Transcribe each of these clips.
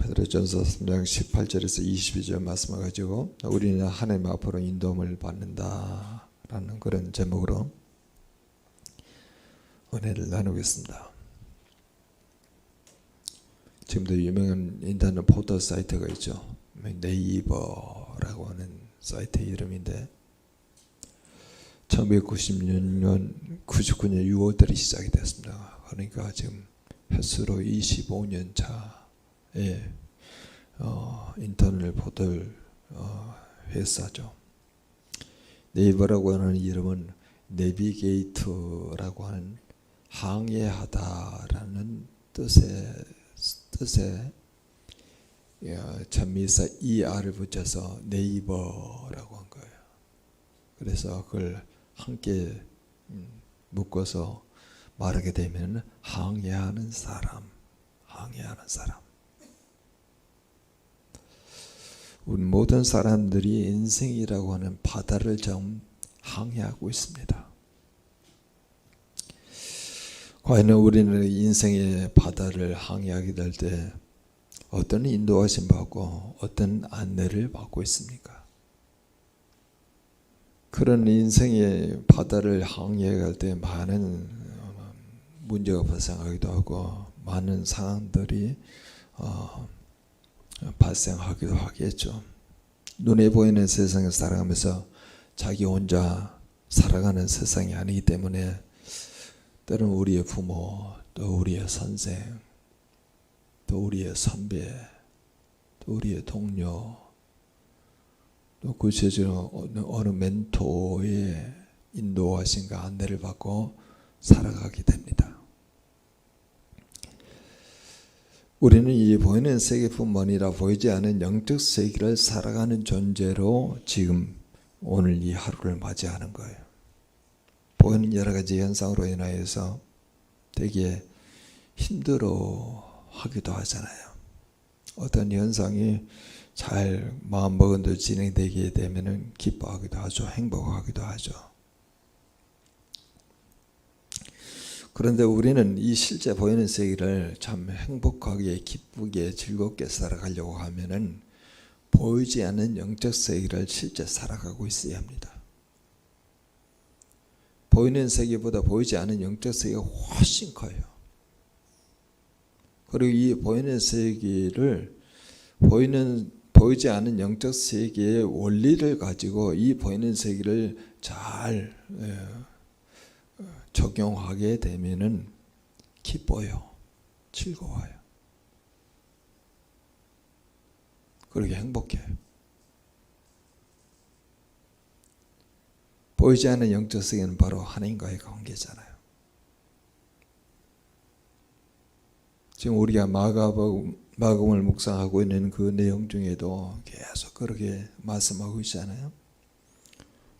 베드로전서 3장 18절에서 22절 말씀을 가지고 우리는 하나님 앞으로 인도함을 받는다라는 그런 제목으로 은혜를 나누겠습니다. 지금도 유명한 인터넷 포털 사이트가 있죠. 네이버라고 하는 사이트 이름인데 1999년 6월달에 시작이 됐습니다. 그러니까 지금 횟수로 25년 차의 인터넷 포털 회사죠. 네이버라고 하는 이름은 내비게이터라고 하는 항해하다라는 뜻의 전미사 ER을 붙여서 네이버라고 한 거예요. 그래서 그걸 함께 묶어서 말하게 되면 항해하는 사람. 우리 모든 사람들이 인생이라고 하는 바다를 좀 항해하고 있습니다. 과연 우리는 인생의 바다를 항해하게 될 때 어떤 인도하심 받고 어떤 안내를 받고 있습니까? 그런 인생의 바다를 항해할 때 많은 문제가 발생하기도 하고 많은 상황들이 발생하기도 하겠죠. 눈에 보이는 세상을 살아가면서 자기 혼자 살아가는 세상이 아니기 때문에 때로는 우리의 부모, 또 우리의 선생, 또 우리의 선배, 또 우리의 동료, 또 구체적으로 어느 멘토의 인도하심과 안내를 받고 살아가게 됩니다. 우리는 이 보이는 세계뿐만 아니라 보이지 않는 영적 세계를 살아가는 존재로 지금 오늘 이 하루를 맞이하는 거예요. 보이는 여러 가지 현상으로 인하여서 되게 힘들어하기도 하잖아요. 어떤 현상이 잘 마음먹은 대로 진행되게 되면 기뻐하기도 하죠. 행복하기도 하죠. 그런데 우리는 이 실제 보이는 세계를 참 행복하게 기쁘게 즐겁게 살아가려고 하면은 보이지 않는 영적 세계를 실제 살아가고 있어야 합니다. 보이는 세계보다 보이지 않는 영적 세계가 훨씬 커요. 그리고 이 보이는 세계를 보이지 않은 영적 세계의 원리를 가지고 이 보이는 세계를 잘 적용하게 되면은 기뻐요. 즐거워요. 그렇게 행복해요. 보이지 않는 영적 세계는 바로 하나님과의 관계잖아요. 지금 우리가 마가복음을 묵상하고 있는 그 내용 중에도 계속 그렇게 말씀하고 있잖아요.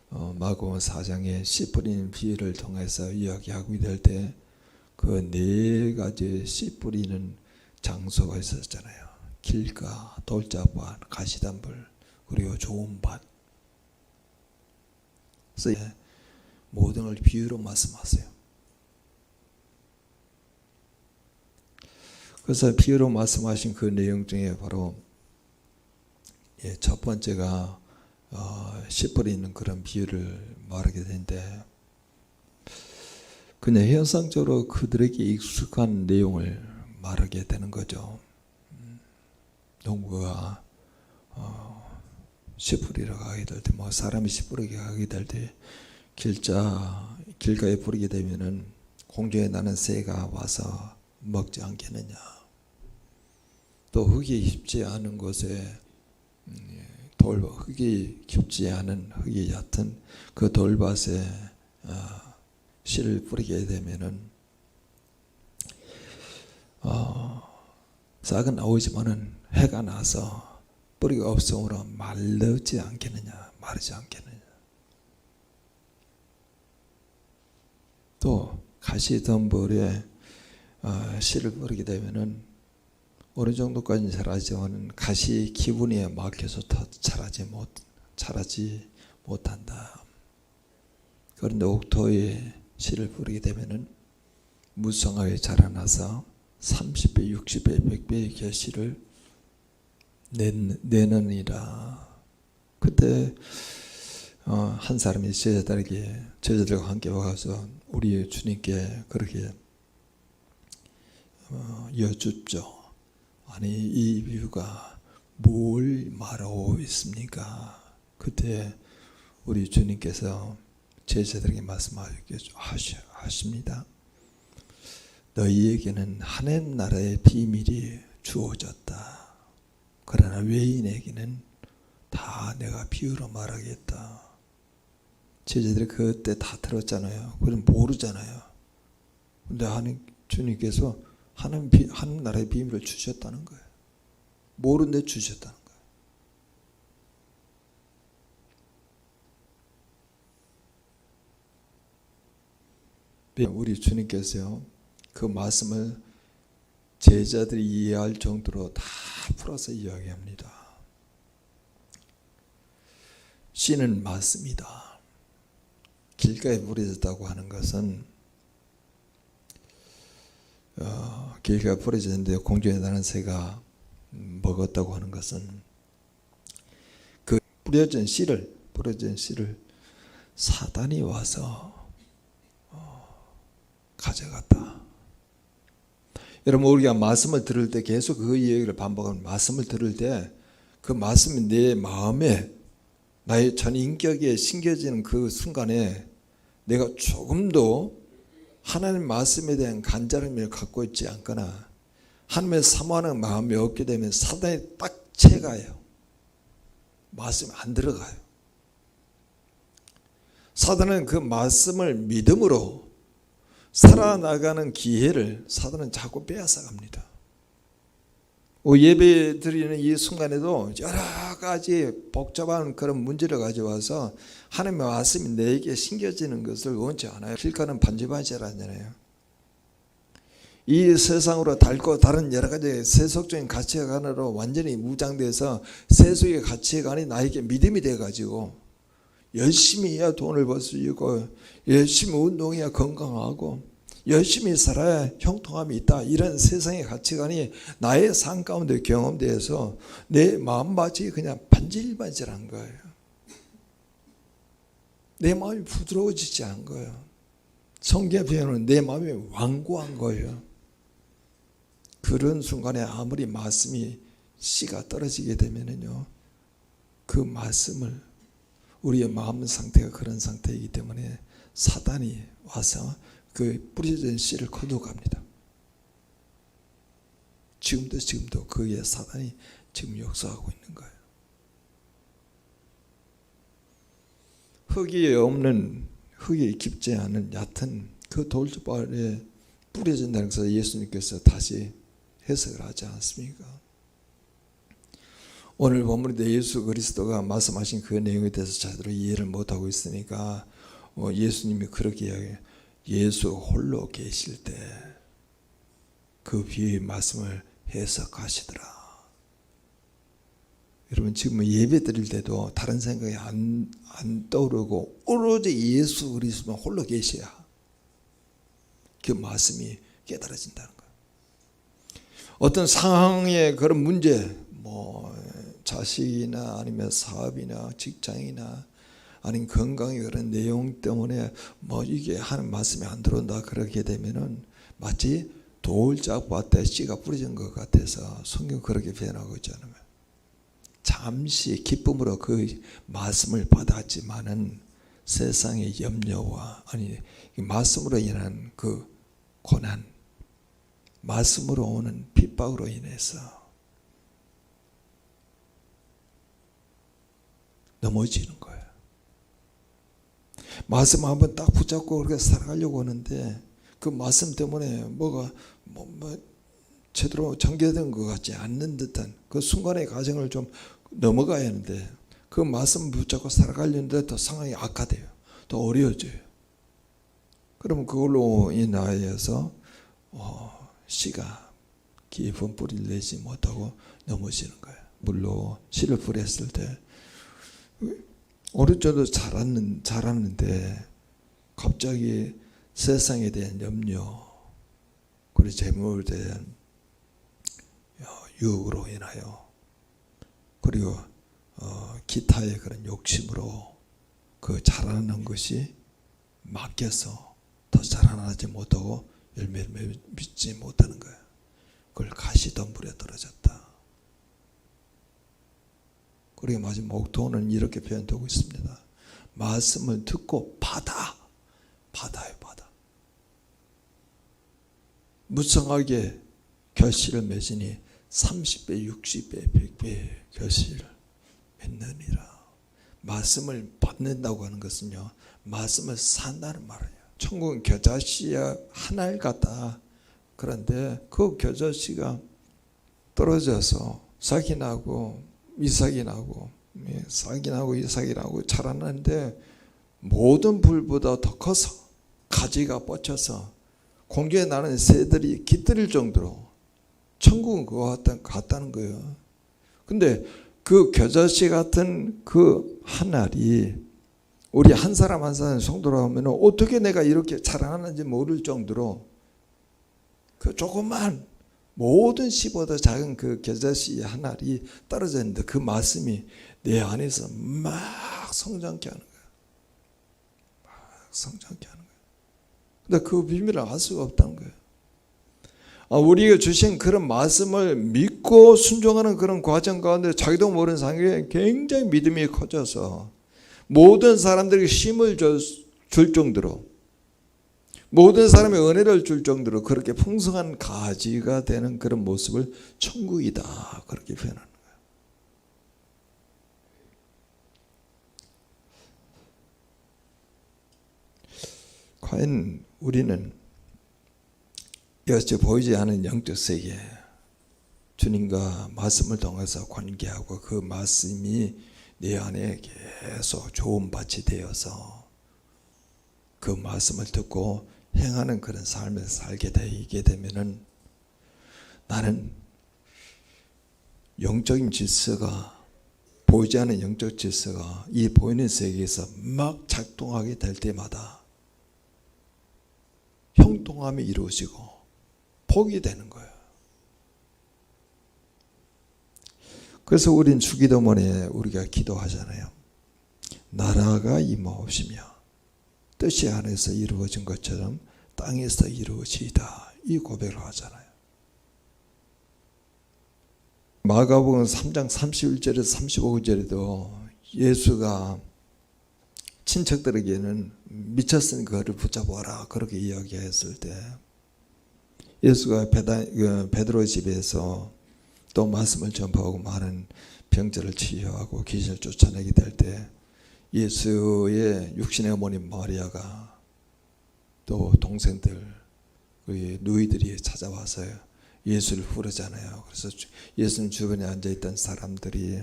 마가복음 4장의 씨 뿌리는 비유를 통해서 이야기하고 될 때 그 네 가지 씨 뿌리는 장소가 있었잖아요. 길가, 돌짝밭, 가시덤불, 그리고 좋은 밭. 그래서 모든 걸 비유로 말씀하세요. 그래서 비유로 말씀하신 그 내용 중에 바로 첫 번째가 씨 뿌리는 그런 비유를 말하게 되는데 그냥 현상적으로 그들에게 익숙한 내용을 말하게 되는 거죠. 농부가 씨 뿌리러 가게 될 때, 사람이 씨 뿌리러 가게 될 때 길가에 뿌리게 되면은 공중에 나는 새가 와서 먹지 않겠느냐. 또 흙이 깊지 않은 곳에 흙이 깊지 않은 흙이 얕은 그 돌밭에 씨를 뿌리게 되면은 싹은 나오지만은 해가 나서 뿌리가 없으므로 마르지 않겠느냐. 또 가시덤불에 씨를 뿌리게 되면은 어느 정도까지는 자라지만 가시 기분에 막혀서 더 자라지 못한다. 그런데 옥토에 씨를 뿌리게 되면은 무성하게 자라나서 30배, 60배, 100배의 결실을 내느니라. 그때 한 사람이 제자들과 함께 와서 우리 주님께 그렇게 여쭙죠. 아니 이 비유가 뭘 말하고 있습니까? 그때 우리 주님께서 제자들에게 말씀하십니다. 너희에게는 하나님 나라의 비밀이 주어졌다. 그러나 외인에게는 다 내가 비유로 말하겠다. 제자들이 그때 다 들었잖아요. 그럼 모르잖아요. 근데 주님께서 하나님 나라의 비밀을 주셨다는 거예요. 모르는데 주셨다는 거예요. 우리 주님께서요, 그 말씀을 제자들이 이해할 정도로 다 풀어서 이야기합니다. 씨는 말씀이다. 길가에 뿌려졌다고 하는 것은 길가에 뿌려졌는데 공중에 나는 새가 먹었다고 하는 것은 그 뿌려진 씨를 사단이 와서 가져갔다. 여러분, 우리가 말씀을 들을 때 계속 그 이야기를 반복하는 말씀을 들을 때 그 말씀이 내 마음에 나의 전 인격에 심겨지는 그 순간에 내가 조금도 하나님 말씀에 대한 간절함을 갖고 있지 않거나 하나님을 사모하는 마음이 없게 되면 사단이 딱 채가요. 말씀이 안 들어가요. 사단은 그 말씀을 믿음으로 살아나가는 기회를 사단은 자꾸 빼앗아갑니다. 예배 드리는 이 순간에도 여러 가지 복잡한 그런 문제를 가져와서 하나님의 말씀이 내게 심겨지는 것을 원치 않아요. 길가는 반지반지하잖아요. 이 세상으로 닳고 다른 여러 가지 세속적인 가치관으로 완전히 무장돼서 세속의 가치관이 나에게 믿음이 돼가지고 열심히 해야 돈을 벌 수 있고 열심히 운동해야 건강하고 열심히 살아야 형통함이 있다. 이런 세상의 가치관이 나의 삶 가운데 경험돼서 내 마음밭이 그냥 반질반질한 거예요. 내 마음이 부드러워지지 않은 거예요. 성경의 표현은 내 마음이 완고한 거예요. 그런 순간에 아무리 말씀이 씨가 떨어지게 되면은요, 그 말씀을 우리의 마음 상태가 그런 상태이기 때문에 사단이 와서 그 뿌려진 씨를 거두어갑니다. 지금도 그의 사단이 지금 역사하고 있는 거예요. 흙이 깊지 않은 얕은 그 돌조발에 뿌려진다는 것을 예수님께서 다시 해석을 하지 않습니까? 오늘 본문에 예수 그리스도가 말씀하신 그 내용에 대해서 제대로 이해를 못하고 있으니까 예수님이 그렇게 이야기해요. 예수 홀로 계실 때 그 비유의 말씀을 해석하시더라. 여러분, 지금 예배 드릴 때도 다른 생각이 안 떠오르고 오로지 예수 그리스도만 홀로 계셔야 그 말씀이 깨달아진다는 거예요. 어떤 상황의 그런 문제, 자식이나 아니면 사업이나 직장이나 아니면 건강의 그런 내용 때문에 이게 하는 말씀이 안 들어온다 그렇게 되면은 마치 돌짝밭에 씨가 뿌려진 것 같아서 성경 그렇게 표현하고 있잖아요. 잠시 기쁨으로 그 말씀을 받았지만은 세상의 염려와 말씀으로 인한 그 고난, 말씀으로 오는 핍박으로 인해서 넘어지는 거예요. 말씀 한번 딱 붙잡고 그렇게 살아가려고 하는데 그 말씀 때문에 뭐가 제대로 전개된 것 같지 않는 듯한 그 순간의 과정을 좀 넘어가야 하는데 그 말씀 붙잡고 살아가려는데 더 상황이 악화돼요. 더 어려워져요. 그러면 그걸로 인하여서 씨가 깊은 뿌리를 내지 못하고 넘어지는 거예요. 물로 씨를 뿌렸을 때 오른쪽도 자랐는데 갑자기 세상에 대한 염려 그리고 재물에 대한 유혹으로 인하여 그리고 기타의 그런 욕심으로 그 자라는 것이 막혀서 더 자라나지 못하고 열매를 맺지 못하는 거예요. 그걸 가시덤불에 떨어졌다. 그리고 마지막 목도는 이렇게 표현되고 있습니다. 말씀을 듣고 받아요. 받아. 무성하게 결실을 맺으니 30배, 60배, 100배 결실을 맺느니라. 말씀을 받는다고 하는 것은요, 말씀을 산다는 말이에요. 천국은 겨자씨와 하나를 같다. 그런데 그 겨자씨가 떨어져서 싹이 나고 이삭이 나고 싹이 나고 이삭이 나고 자라나는데 모든 불보다 더 커서 가지가 뻗쳐서 공중에 나는 새들이 깃들일 정도로 천국은 그와 같다는 거예요. 근데 그 겨자씨 같은 그 한 알이 우리 한 사람 한 사람 성도로 하면 어떻게 내가 이렇게 자라나는지 모를 정도로 그 조그만 모든 씨보다 작은 그 겨자씨 한 알이 떨어져 있는데 그 말씀이 내 안에서 막 성장케 하는 거예요. 막 성장케 하는 거예요. 근데 그 비밀을 알 수가 없다는 거예요. 우리가 주신 그런 말씀을 믿고 순종하는 그런 과정 가운데 자기도 모르는 상황에 굉장히 믿음이 커져서 모든 사람들에게 힘을 줄 정도로 모든 사람의 은혜를 줄 정도로 그렇게 풍성한 가지가 되는 그런 모습을 천국이다 그렇게 표현하는 거예요. 과연 우리는 여태 보이지 않은 영적 세계 주님과 말씀을 통해서 관계하고 그 말씀이 내 안에 계속 좋은 밭이 되어서 그 말씀을 듣고 행하는 그런 삶을 살게 되게 되면은 나는 영적인 질서가 보이지 않는 영적 질서가 이 보이는 세계에서 막 작동하게 될 때마다 형통함이 이루어지고 복이 되는 거예요. 그래서 우린 주기도문에 우리가 기도하잖아요. 나라가 임하옵시며 뜻이 하늘에서 이루어진 것처럼 땅에서 이루어지이다. 이 고백을 하잖아요. 마가복음 3장 31절에서 35절에도 예수가 친척들에게는 미쳤으니 그를 붙잡아라 그렇게 이야기했을 때 예수가 베드로 집에서 또 말씀을 전파하고 많은 병자를 치유하고 귀신을 쫓아내게 될 때 예수의 육신의 어머니 마리아가 또 동생들 누이들이 찾아와서 예수를 부르잖아요. 그래서 예수님 주변에 앉아있던 사람들이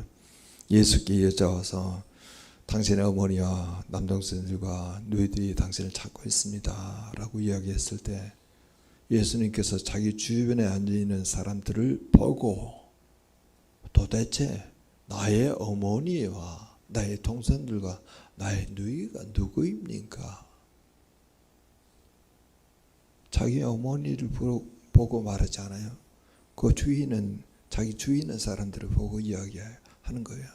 예수께 여짜와서 당신의 어머니와 남동생들과 누이들이 당신을 찾고 있습니다 라고 이야기했을 때 예수님께서 자기 주변에 앉아있는 사람들을 보고 도대체 나의 어머니와 나의 동생들과 나의 누이가 누구입니까? 자기 어머니를 보고 말하지 않아요. 그 주위는 자기 주위 있는 사람들을 보고 이야기하는 거예요.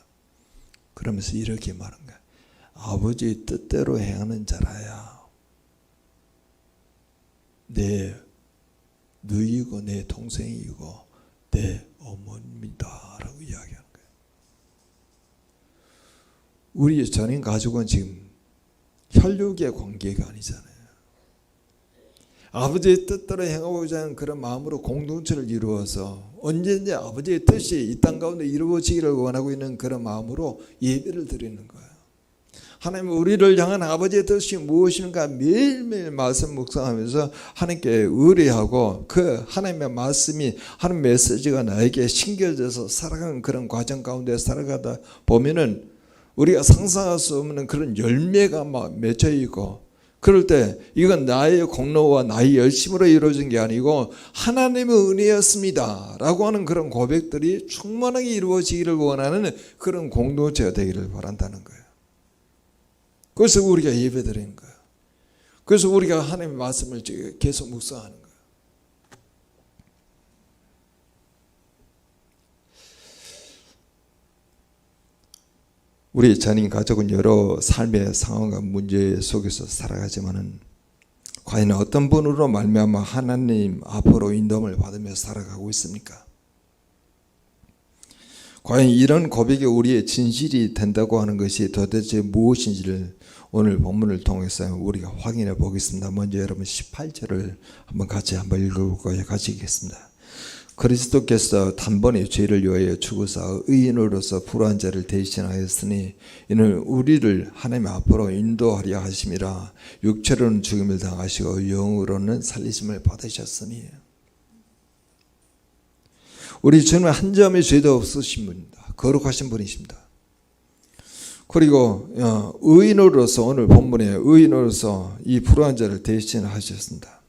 그러면서 이렇게 말한 거예요. 아버지의 뜻대로 행하는 자라야 내 누이고 내 동생이고 내 어머니입니다 라고 이야기하는 거예요. 우리 전인 가족은 지금 혈육의 관계가 아니잖아요. 아버지의 뜻대로 행하고자 하는 그런 마음으로 공동체를 이루어서 언제든지 아버지의 뜻이 이 땅 가운데 이루어지기를 원하고 있는 그런 마음으로 예배를 드리는 거예요. 하나님 우리를 향한 아버지의 뜻이 무엇인가 매일매일 말씀 묵상하면서 하나님께 의뢰하고 그 하나님의 말씀이 하나님 메시지가 나에게 심겨져서 살아가는 그런 과정 가운데 살아가다 보면은 우리가 상상할 수 없는 그런 열매가 막 맺혀 있고 그럴 때 이건 나의 공로와 나의 열심으로 이루어진 게 아니고 하나님의 은혜였습니다 라고 하는 그런 고백들이 충만하게 이루어지기를 원하는 그런 공동체가 되기를 바란다는 거예요. 그래서 우리가 예배드리는 거예요. 그래서 우리가 하나님의 말씀을 계속 묵상하는 거예요. 우리 전인 가족은 여러 삶의 상황과 문제 속에서 살아가지만은 과연 어떤 분으로 말미암아 하나님 앞으로 인도함을 받으며 살아가고 있습니까? 과연 이런 고백이 우리의 진실이 된다고 하는 것이 도대체 무엇인지를 오늘 본문을 통해서 우리가 확인해 보겠습니다. 먼저 여러분 18절을 같이 한번 읽어볼까요? 같이 읽겠습니다. 그리스도께서 단번에 죄를 위하여 죽으사 의인으로서 불의한 자를 대신하였으니 이는 우리를 하나님 앞으로 인도하려 하심이라. 육체로는 죽음을 당하시고 영으로는 살리심을 받으셨으니. 우리 주님은 한 점의 죄도 없으신 분입니다. 거룩하신 분이십니다. 그리고 의인으로서 오늘 본문에 의인으로서 이 불의한 자를 대신하셨습니다.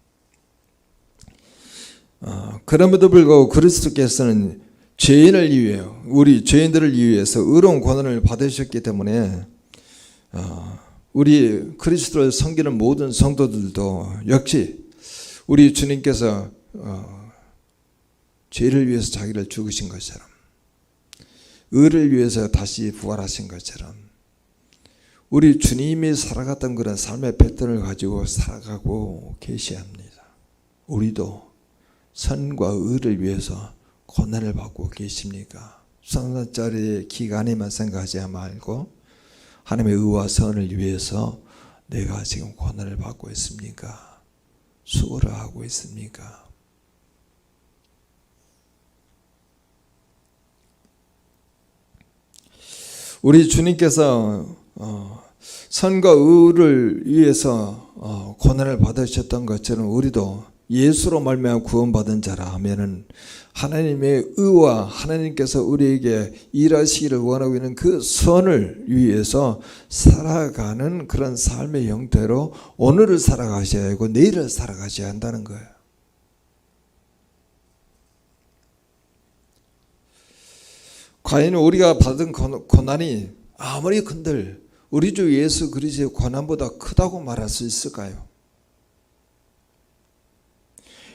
그럼에도 불구하고 그리스도께서는 죄인을 위해 우리 죄인들을 위해서 의로운 권한을 받으셨기 때문에 우리 그리스도를 섬기는 모든 성도들도 역시 우리 주님께서 죄를 위해서 자기를 죽으신 것처럼 의를 위해서 다시 부활하신 것처럼 우리 주님이 살아갔던 그런 삶의 패턴을 가지고 살아가고 계시합니다. 우리도 선과 의를 위해서 고난을 받고 계십니까? 성산자리의 기간에만 생각하지 말고 하나님의 의와 선을 위해서 내가 지금 고난을 받고 있습니까? 수고를 하고 있습니까? 우리 주님께서 선과 의를 위해서 고난을 받으셨던 것처럼 우리도 예수로 말미암아 구원받은 자라 하면은 하나님의 의와 하나님께서 우리에게 일하시기를 원하고 있는 그 선을 위해서 살아가는 그런 삶의 형태로 오늘을 살아가셔야 하고 내일을 살아가셔야 한다는 거예요. 과연 우리가 받은 고난이 아무리 큰들 우리 주 예수 그리스도의 고난보다 크다고 말할 수 있을까요?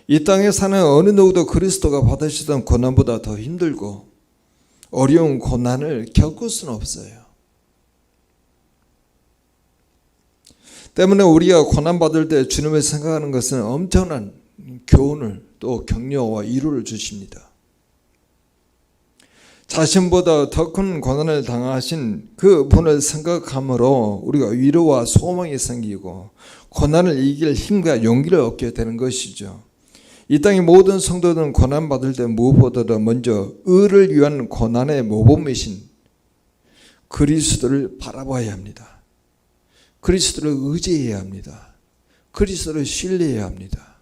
이 땅에 사는 어느 누구도 그리스도가 받으시던 고난보다 더 힘들고 어려운 고난을 겪을 수는 없어요. 때문에 우리가 고난받을 때 주님을 생각하는 것은 엄청난 교훈을 또 격려와 위로를 주십니다. 자신보다 더 큰 고난을 당하신 그 분을 생각함으로 우리가 위로와 소망이 생기고 고난을 이길 힘과 용기를 얻게 되는 것이죠. 이 땅의 모든 성도들은 고난받을 때 무엇보다도 먼저 의를 위한 고난의 모범이신 그리스도를 바라봐야 합니다. 그리스도를 의지해야 합니다. 그리스도를 신뢰해야 합니다.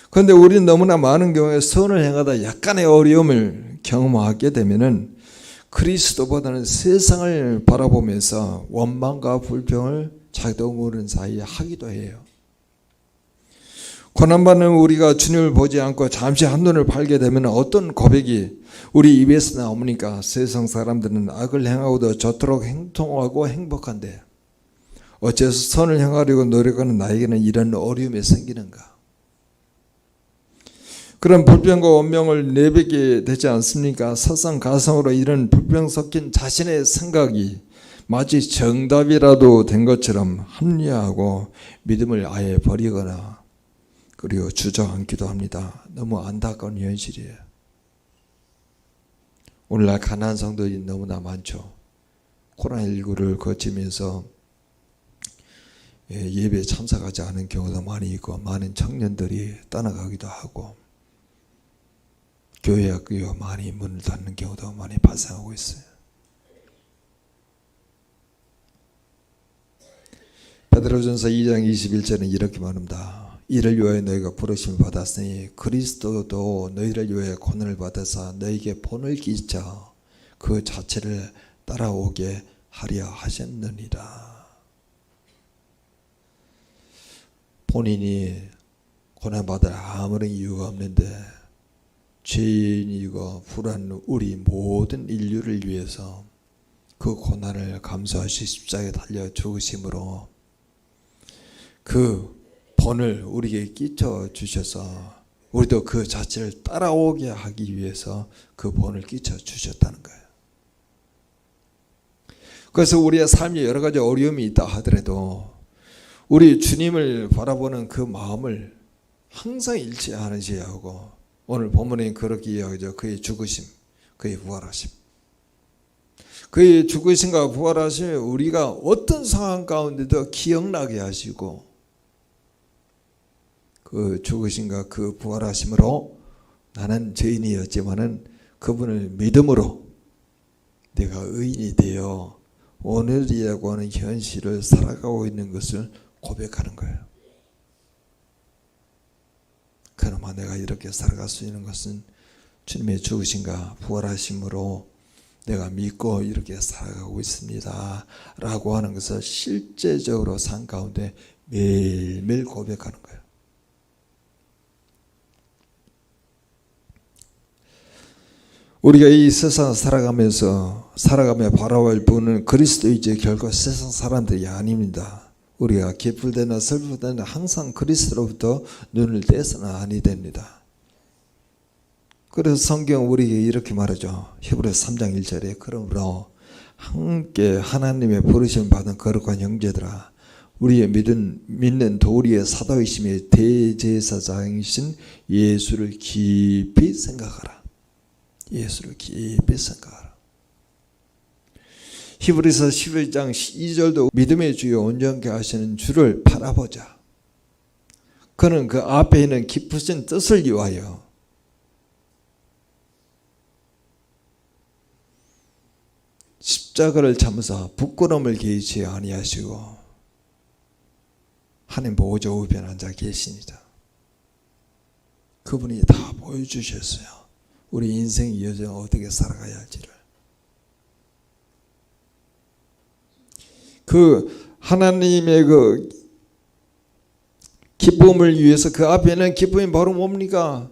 그런데 우리는 너무나 많은 경우에 선을 행하다 약간의 어려움을 경험하게 되면은 그리스도보다는 세상을 바라보면서 원망과 불평을 자기도 모르는 사이에 하기도 해요. 고난받는 우리가 주님을 보지 않고 잠시 한눈을 팔게 되면 어떤 고백이 우리 입에서 나옵니까? 세상 사람들은 악을 행하고도 저토록 행통하고 행복한데 어째서 선을 행하려고 노력하는 나에게는 이런 어려움이 생기는가? 그런 불평과 원명을 내뱉게 되지 않습니까? 설상가상으로 이런 불평 섞인 자신의 생각이 마치 정답이라도 된 것처럼 합리화하고 믿음을 아예 버리거나 그리고 주저앉기도 합니다. 너무 안타까운 현실이에요. 오늘날 가난한 성도들이 너무나 많죠. 코로나19를 거치면서 예배에 참석하지 않은 경우도 많이 있고 많은 청년들이 떠나가기도 하고 교회 학교가 많이 문을 닫는 경우도 많이 발생하고 있어요. 베드로전서 2장 21절은 이렇게 말합니다. 이를 위하여 너희가 부르심을 받았으니 그리스도도 너희를 위하여 고난을 받아서 너희에게 본을 끼쳐 그 자체를 따라오게 하려 하셨느니라. 본인이 고난받을 아무런 이유가 없는데 죄인이고 불안한 우리 모든 인류를 위해서 그 고난을 감수하시 십자가에 달려 죽으심으로 그 본을 우리에게 끼쳐 주셔서 우리도 그 자체를 따라오게 하기 위해서 그 본을 끼쳐 주셨다는 거예요. 그래서 우리의 삶에 여러 가지 어려움이 있다 하더라도 우리 주님을 바라보는 그 마음을 항상 잃지 않으셔야 하고, 오늘 본문에 그렇게 이야기하죠. 그의 죽으심, 그의 부활하심. 그의 죽으심과 부활하심을 우리가 어떤 상황 가운데도 기억나게 하시고, 그 죽으심과 그 부활하심으로 나는 죄인이었지만은 그분을 믿음으로 내가 의인이 되어 오늘이라고 하는 현실을 살아가고 있는 것을 고백하는 거예요. 그나마 내가 이렇게 살아갈 수 있는 것은 주님의 죽으심과 부활하심으로 내가 믿고 이렇게 살아가고 있습니다 라고 하는 것을 실제적으로 삶 가운데 매일매일 고백하는 거예요. 우리가 이 세상을 살아가며 바라볼 분은 그리스도이지 결코 세상 사람들이 아닙니다. 우리가 기쁠 때나 슬플 때나 항상 그리스도로부터 눈을 떼서는 아니 됩니다. 그래서 성경 우리에게 이렇게 말하죠. 히브리서 3장 1절에 그러므로 함께 하나님의 부르심을 받은 거룩한 형제들아, 우리의 믿는 도리의 사도이심의 대제사장이신 예수를 깊이 생각하라. 예수를 깊이 생각하라. 히브리서 11장 2절도 믿음의 주요 온전케 하시는 주를 바라보자. 그는 그 앞에 있는 깊으신 뜻을 위하여 십자가를 참으사 부끄러움을 개의치 아니하시고 하나님 보호자 우편에 앉아 계시니라. 그분이 다 보여주셨어요. 우리 인생의 여정 어떻게 살아가야 할지를. 그 하나님의 그 기쁨을 위해서 그 앞에는 기쁨이 바로 뭡니까?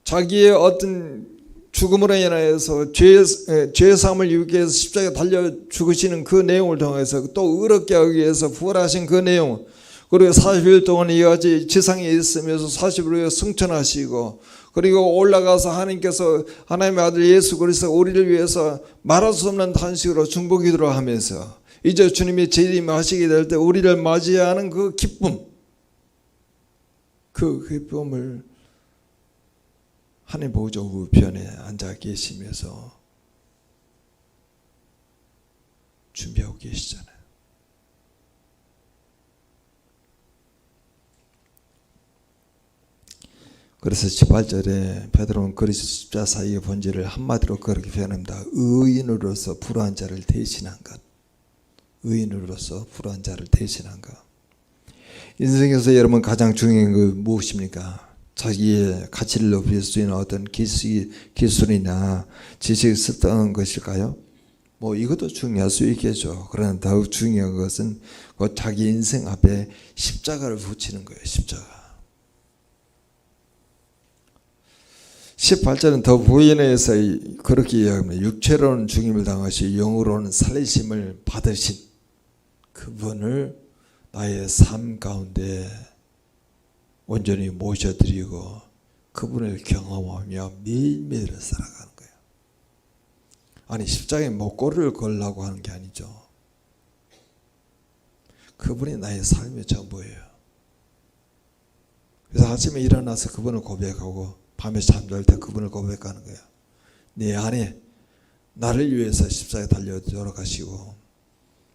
자기의 어떤 죽음으로 인하여서 죄사함을 입기 위해서 십자가에 달려 죽으시는 그 내용을 통해서 또 의롭게 하기 위해서 부활하신 그 내용, 그리고 40일 동안 이같이 지상에 있으면서 40일 후에 승천하시고, 그리고 올라가서 하나님께서 하나님의 아들 예수 그리스도 우리를 위해서 말할 수 없는 탄식으로 중보기도를 하면서 이제 주님이 재림하시게 될 때 우리를 맞이하는 그 기쁨, 그 기쁨을 하나님 보호자 우편에 앉아 계시면서 준비하고 계시잖아요. 그래서 18절에 베드로는 그리스도 십자가 사이의 본질을 한마디로 그렇게 표현합니다. 의인으로서 불우한 자를 대신한 것. 의인으로서 불우한 자를 대신한 것. 인생에서 여러분 가장 중요한 건 무엇입니까? 자기의 가치를 높일 수 있는 어떤 기술이나 지식을 습득한 것일까요? 뭐 이것도 중요할 수 있겠죠. 그러나 더욱 중요한 것은 자기 인생 앞에 십자가를 붙이는 거예요. 십자가. 18절은 더 부인해서 그렇게 이야기합니다. 육체로는 죽임을 당하시 영으로는 살리심을 받으신 그분을 나의 삶 가운데 온전히 모셔드리고 그분을 경험하며 매일매일 살아가는 거예요. 아니 십자가에 목걸이를 걸라고 하는 게 아니죠. 그분이 나의 삶의 전부예요. 그래서 아침에 일어나서 그분을 고백하고 밤에 잠잘 때 그분을 고백하는 거예요. 내 안에 나를 위해서 십자가에 달려 돌아가시고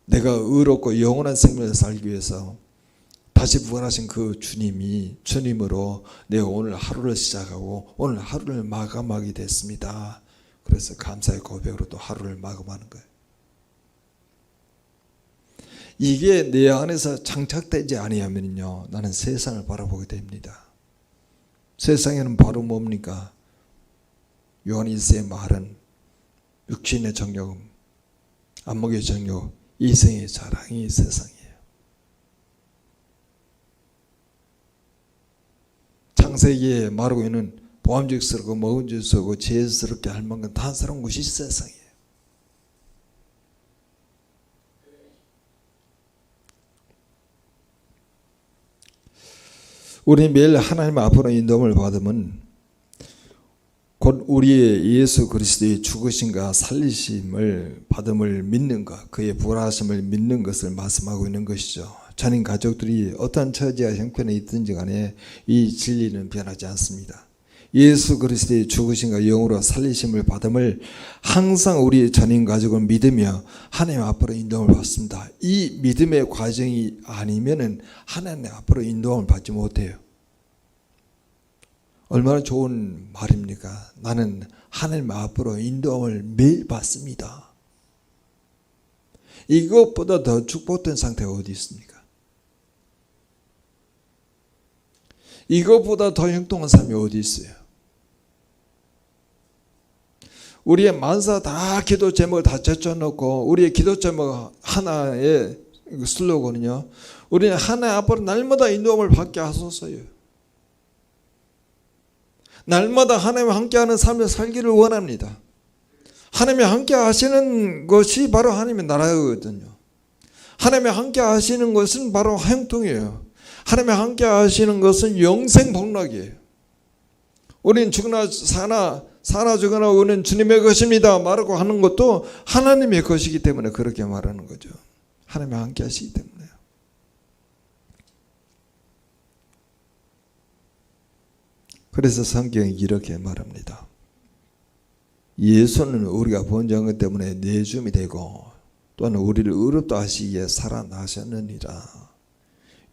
내가 의롭고 영원한 생명을 살기 위해서 다시 부활하신 그 주님으로 내가 오늘 하루를 시작하고 오늘 하루를 마감하게 됐습니다. 그래서 감사의 고백으로 또 하루를 마감하는 거예요. 이게 내 안에서 장착되지 아니하면요 나는 세상을 바라보게 됩니다. 세상에는 바로 뭡니까? 요한 1세의 말은 육신의 정욕, 안목의 정욕, 이생의 자랑이 세상이에요. 창세기에 말하고 있는 보암직스럽고 먹음직스럽고 죄스럽게 할 만큼 단스러운 것이 세상이에요. 우리 매일 하나님 앞으로 인도함을 받으면 곧 곧 우리의 예수 그리스도의 죽으심과 살리심을 받음을 믿는 것, 그의 부활하심을 믿는 것을 말씀하고 있는 것이죠. 자녀 가족들이 어떤 처지와 형편에 있든지 간에 이 진리는 변하지 않습니다. 예수 그리스도의 죽으심과 영으로 살리심을 받음을 항상 우리 전인 가족은 믿으며 하나님 앞으로 인도함을 받습니다. 이 믿음의 과정이 아니면은 하나님 앞으로 인도함을 받지 못해요. 얼마나 좋은 말입니까? 나는 하나님 앞으로 인도함을 매일 받습니다. 이것보다 더 축복된 상태가 어디 있습니까? 이것보다 더 형통한 삶이 어디 있어요? 우리의 만사 다 기도 제목을 다 제쳐놓고 우리의 기도 제목 하나의 슬로건은요, 우리는 하나님 앞으로 날마다 인도함을 받게 하소서요. 날마다 하나님과 함께하는 삶을 살기를 원합니다. 하나님이 함께 하시는 것이 바로 하나님의 나라거든요. 하나님이 함께 하시는 것은 바로 형통이에요. 하나님이 함께 하시는 것은 영생 복락이에요. 우리는 죽으나 사나 죽으나 우리는 주님의 것입니다 말하고 하는 것도 하나님의 것이기 때문에 그렇게 말하는 거죠. 하나님이 함께 하시기 때문에. 그래서 성경이 이렇게 말합니다. 예수는 우리가 번제한 것 때문에 내줌이 되고 또는 우리를 의롭다 하시기에 살아나셨느니라.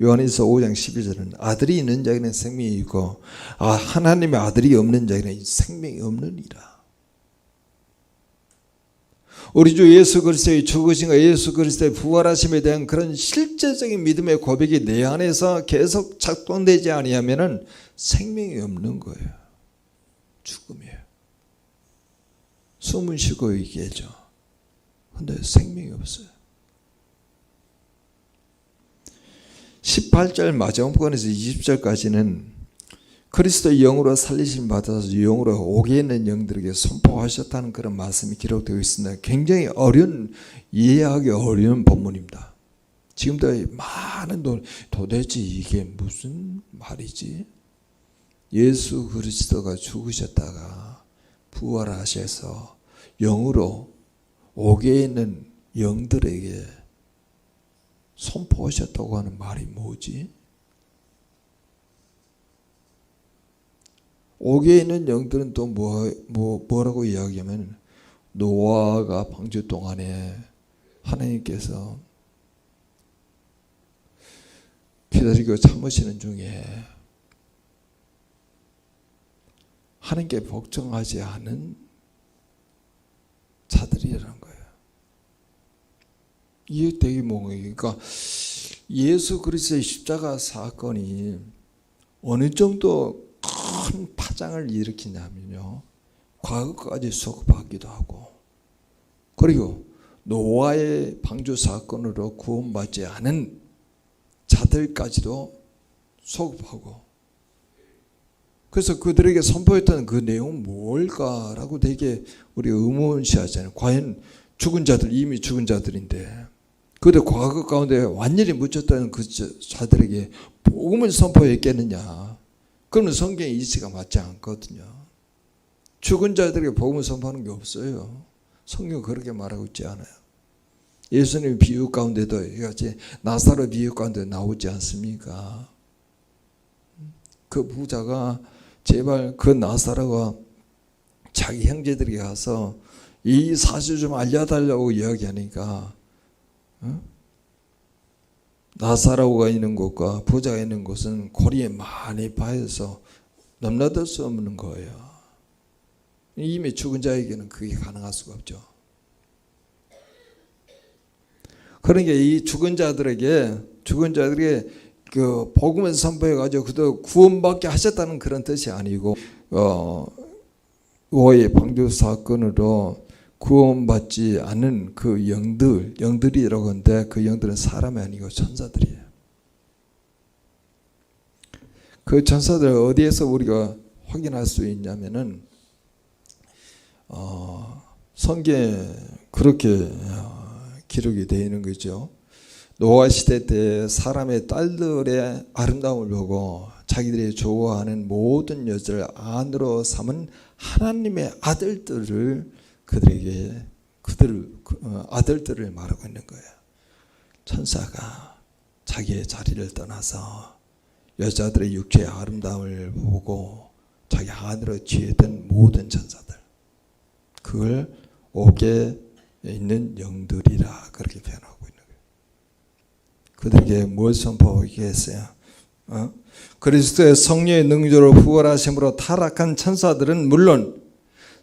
요한일서 5장 12절은 아들이 있는 자에게는 생명이 있고 하나님의 아들이 없는 자에게는 생명이 없느니라. 우리 주 예수 그리스도의 죽으심과 예수 그리스도의 부활하심에 대한 그런 실제적인 믿음의 고백이 내 안에서 계속 작동되지 아니하면은 생명이 없는 거예요. 죽음이에요. 숨은 쉬고 얘기하죠. 근데 생명이 없어요. 18절 마지막 부분에서 20절까지는 그리스도의 영으로 살리심 받아서 영으로 옥에 있는 영들에게 선포하셨다는 그런 말씀이 기록되어 있습니다. 굉장히 이해하기 어려운 본문입니다. 지금도 많은 도대체 이게 무슨 말이지? 예수 그리스도가 죽으셨다가 부활하셔서 영으로 옥에 있는 영들에게 선포하셨다고 하는 말이 뭐지? 옥에 있는 영들은 또 뭐라고 이야기하면 노아가 방주 동안에 하나님께서 기다리고 참으시는 중에 하나님께 복종하지 않은 자들이라는 거예요. 이게 되게 그러니까 예수 그리스도의 십자가 사건이 어느 정도 큰 파장을 일으키냐면요, 과거까지 소급하기도 하고, 그리고 노아의 방주 사건으로 구원받지 않은 자들까지도 소급하고, 그래서 그들에게 선포했던 그 내용은 뭘까라고 되게 우리 의문시하잖아요. 과연 죽은 자들, 이미 죽은 자들인데 그들 과거 가운데 완전히 묻혔다는 그 자들에게 복음을 선포했겠느냐? 그러면 성경의 이치가 맞지 않거든요. 죽은 자들에게 복음을 선포하는 게 없어요. 성경은 그렇게 말하고 있지 않아요. 예수님 비유 가운데도 이같이 나사로 비유 가운데 나오지 않습니까? 그 부자가 제발 그 나사로가 자기 형제들에게 가서 이 사실 좀 알려달라고 이야기하니까 나사로가 있는 곳과 부자가 있는 곳은 거리에 많이 파여서 넘나들 수 없는 거예요. 이미 죽은 자에게는 그게 가능할 수가 없죠. 그러니까 이 죽은 자들에게 그 복음을 선포해가지고 그도 구원받게 하셨다는 그런 뜻이 아니고 노아의 방주 사건으로 구원받지 않은 그 영들이라고 하는데 그 영들은 사람이 아니고 천사들이에요. 그 천사들 어디에서 우리가 확인할 수 있냐면은 성경에 그렇게 기록이 되어 있는 거죠. 노아 시대 때 사람의 딸들의 아름다움을 보고 자기들이 좋아하는 모든 여자를 아내로 삼은 하나님의 아들들을 아들들을 말하고 있는 거예요. 천사가 자기의 자리를 떠나서 여자들의 육체의 아름다움을 보고 자기 아내로 취했던 모든 천사들, 그걸 옥에 있는 영들이라 그렇게 표현하고 있는 거예요. 그들에게 뭘 선포하게 했어요? 그리스도의 성령의 능력으로 부활하심으로 타락한 천사들은 물론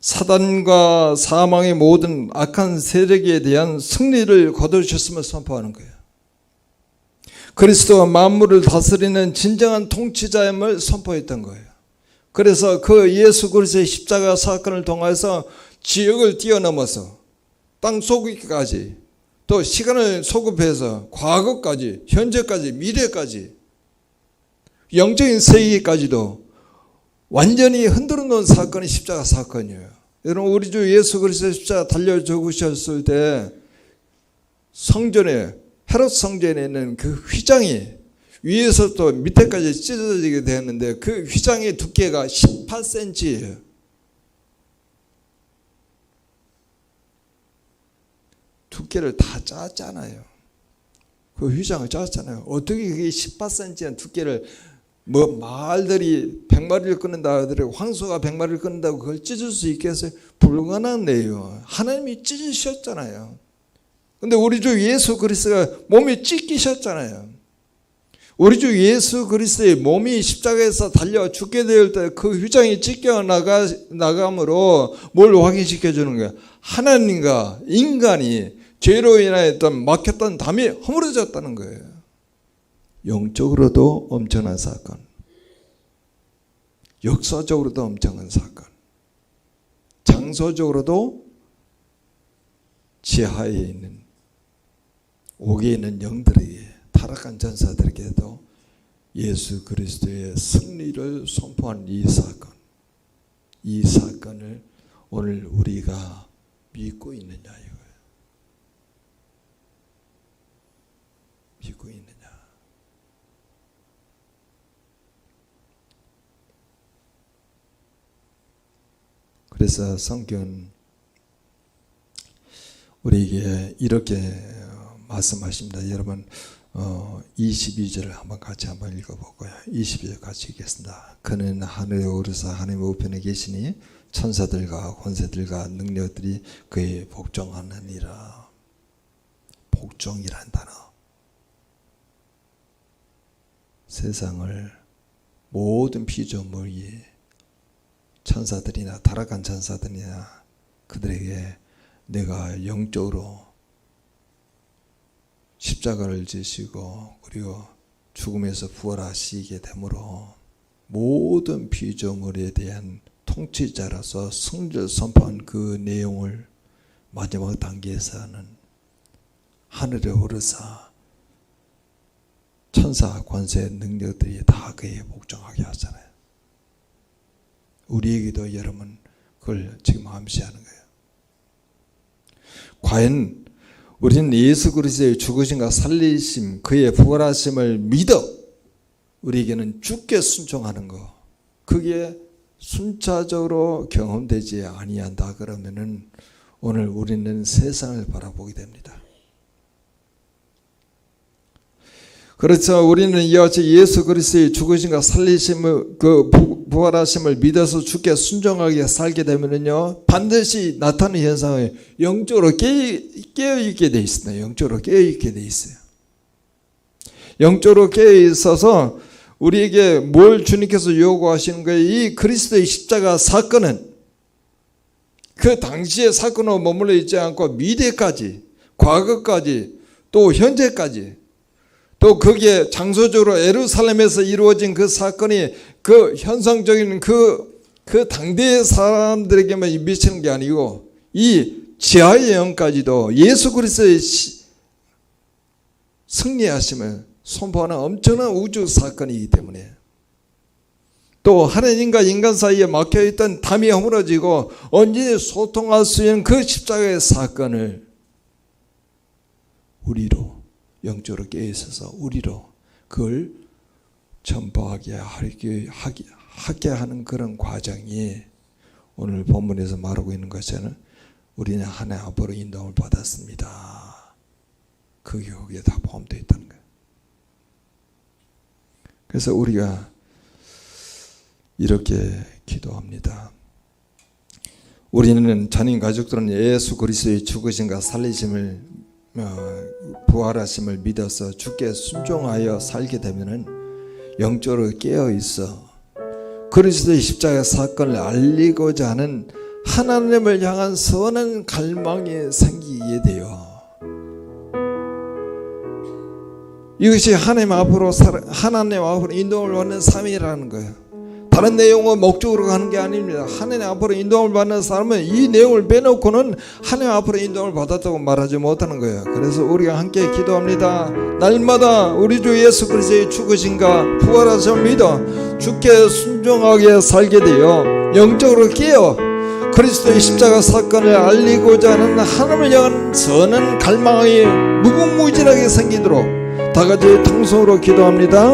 사단과 사망의 모든 악한 세력에 대한 승리를 거두셨음을 선포하는 거예요. 그리스도가 만물을 다스리는 진정한 통치자임을 선포했던 거예요. 그래서 그 예수 그리스도의 십자가 사건을 통해서 지역을 뛰어넘어서 땅 속까지, 또 시간을 소급해서 과거까지, 현재까지, 미래까지, 영적인 세계까지도 완전히 흔들어 놓은 사건이 십자가 사건이에요. 여러분, 우리 주 예수 그리스도의 십자가 달려 죽으셨을 때 성전에, 헤롯 성전에 있는 그 휘장이 위에서부터 밑에까지 찢어지게 되었는데 그 휘장의 두께가 18cm예요. 두께를 다 짰잖아요. 그 휘장을 짰잖아요. 어떻게 그게 18cm의 두께를, 말들이 100마리를 끊는다 하더라도 황소가 100마리를 끊는다고 그걸 찢을 수 있겠어요? 불가능한 일이에요. 하나님이 찢으셨잖아요. 근데 우리 주 예수 그리스도가 몸이 찢기셨잖아요. 우리 주 예수 그리스도의 몸이 십자가에서 달려 죽게 될 때 그 휘장이 찢겨 나감으로 뭘 확인시켜 주는 거예요? 하나님과 인간이 죄로 인하였던 막혔던 담이 허물어졌다는 거예요. 영적으로도 엄청난 사건, 역사적으로도 엄청난 사건, 장소적으로도 지하에 있는 옥에 있는 영들에게, 타락한 전사들에게도 예수 그리스도의 승리를 선포한 이 사건을 오늘 우리가 믿고 있느냐 이거예요. 믿고 있느냐. 그래서 성경은 우리에게 이렇게 말씀하십니다. 여러분 22절을 한번 읽어보고요. 22절 같이 읽겠습니다. 그는 하늘에 오르사 하나님의 우편에 계시니 천사들과 권세들과 능력들이 그의 복종하느니라. 복종이란 단어. 세상을 모든 피조물이 천사들이나 타락한 천사들이나 그들에게 내가 영적으로 십자가를 지시고 그리고 죽음에서 부활하시게 되므로 모든 피조물에 대한 통치자로서 승리를 선포한 그 내용을 마지막 단계에서는 하늘에 오르사 천사 권세 능력들이 다 그에 복종하게 하잖아요. 우리에게도 여러분 그걸 지금 암시하는 거예요. 과연 우리는 예수 그리스도의 죽으심과 살리심, 그의 부활하심을 믿어 우리에게는 주께 순종하는 거, 그게 순차적으로 경험되지 아니한다 그러면은 오늘 우리는 세상을 바라보게 됩니다. 그렇죠. 우리는 이와 같이 예수 그리스도의 죽으심과 살리심을, 그 부활하심을 믿어서 주께 순종하게 살게 되면은요, 반드시 나타나는 현상을 영적으로 깨어있게 돼 있습니다. 영적으로 깨어있게 돼 있어요. 영적으로 깨어있어서 우리에게 뭘 주님께서 요구하시는 거예요? 이 그리스도의 십자가 사건은 그 당시의 사건으로 머물러 있지 않고 미래까지, 과거까지, 또 현재까지, 또 거기에 장소적으로 예루살렘에서 이루어진 그 사건이 그 현상적인 그 당대의 사람들에게만 미치는 게 아니고 이 지하의 영까지도 예수 그리스도의 승리하심을 선포하는 엄청난 우주 사건이기 때문에, 또 하나님과 인간 사이에 막혀있던 담이 허물어지고 언제나 소통할 수 있는 그 십자가의 사건을 우리로 영적으로 깨어있어서 우리로 그걸 전파하게 하게 하는 그런 과정이 오늘 본문에서 말하고 있는 것은 우리는 하나님 앞으로 인도함을 받았습니다. 그게 거기에 다 포함되어 있다는 거예요. 그래서 우리가 이렇게 기도합니다. 우리는 자녀 가족들은 예수 그리스도의 죽으심과 살리심을 부활하심을 믿어서 주께 순종하여 살게 되면은 영적으로 깨어 있어 그리스도의 십자가 사건을 알리고자 하는 하나님을 향한 선한 갈망이 생기게 돼요. 이것이 하나님 앞으로 인도함을 받는 삶이라는 거예요. 다른 내용은 목적으로 가는 게 아닙니다. 하나님 앞으로 인도함을 받는 사람은 이 내용을 빼놓고는 하나님 앞으로 인도함을 받았다고 말하지 못하는 거예요. 그래서 우리가 함께 기도합니다. 날마다 우리 주 예수 그리스도의 죽으심과 부활하심을 믿어 주께 순종하게 살게 되어 영적으로 깨어 그리스도의 십자가 사건을 알리고자 하는 하나님을 향한 선한 갈망이 무궁무진하게 생기도록 다 같이 통성으로 기도합니다.